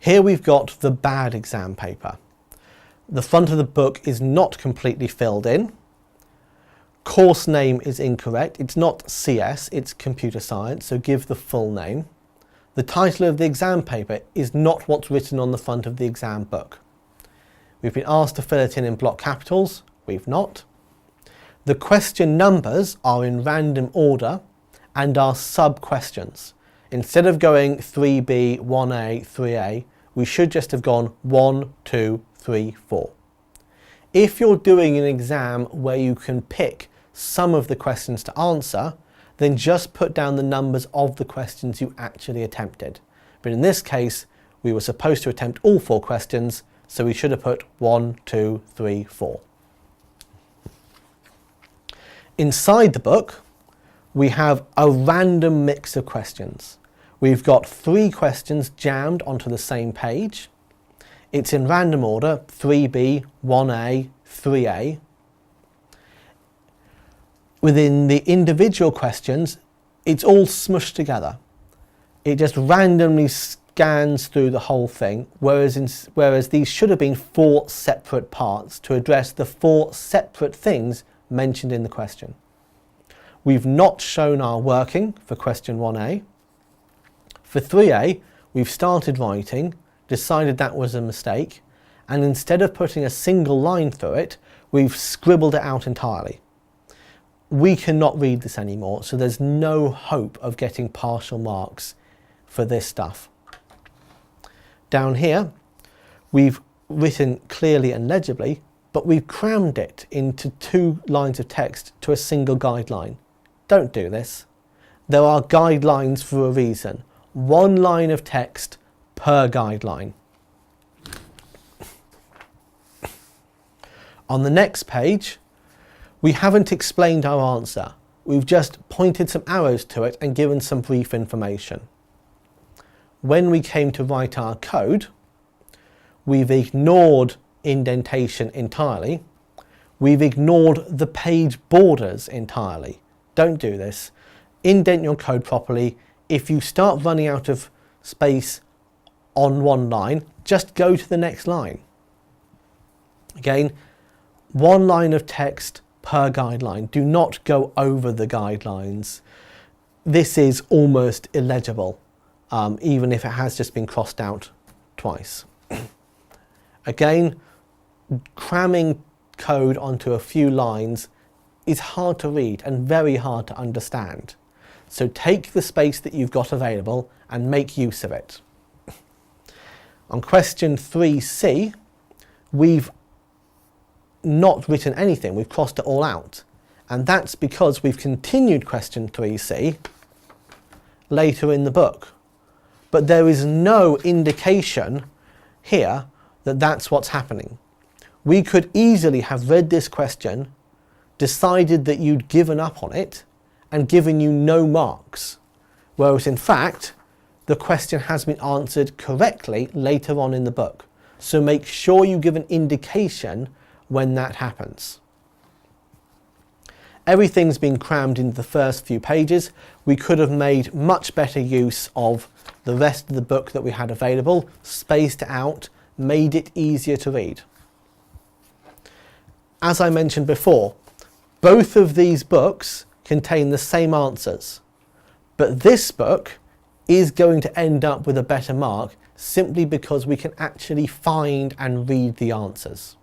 Here we've got the bad exam paper. The front of the book is not completely filled in. Course name is incorrect. It's not CS, it's computer science, so give the full name. The title of the exam paper is not what's written on the front of the exam book. We've been asked to fill it in block capitals. We've not. The question numbers are in random order and are sub-questions. Instead of going 3B, 1A, 3A, we should just have gone 1, 2, 3, 4. If you're doing an exam where you can pick some of the questions to answer, then just put down the numbers of the questions you actually attempted. But in this case, we were supposed to attempt all 4 questions, so we should have put 1, 2, 3, 4. Inside the book, we have a random mix of questions. We've got 3 questions jammed onto the same page. It's in random order, 3B, 1A, 3A. Within the individual questions, it's all smushed together. It just randomly scans through the whole thing, whereas these should have been 4 separate parts to address the 4 separate things mentioned in the question. We've not shown our working for question 1A. For 3A, we've started writing, decided that was a mistake, and instead of putting a single line through it, we've scribbled it out entirely. We cannot read this anymore, so there's no hope of getting partial marks for this stuff. Down here, we've written clearly and legibly, but we've crammed it into 2 lines of text to a single guideline. Don't do this. There are guidelines for a reason. 1 line of text per guideline. On the next page, we haven't explained our answer. We've just pointed some arrows to it and given some brief information. When we came to write our code, we've ignored indentation entirely. We've ignored the page borders entirely. Don't do this. Indent your code properly. If you start running out of space on 1 line, just go to the next line. Again, 1 line of text per guideline. Do not go over the guidelines. This is almost illegible, even if it has just been crossed out twice. Again, cramming code onto a few lines is hard to read and very hard to understand. So take the space that you've got available and make use of it. On question 3C, we've not written anything, we've crossed it all out. And that's because we've continued question 3C later in the book. But there is no indication here that that's what's happening. We could easily have read this question, decided that you'd given up on it, and given you no marks, whereas in fact the question has been answered correctly later on in the book. So make sure you give an indication when that happens. Everything's been crammed into the first few pages. We could have made much better use of the rest of the book that we had available, spaced it out, made it easier to read. As I mentioned before, both of these books contain the same answers, but this book is going to end up with a better mark simply because we can actually find and read the answers.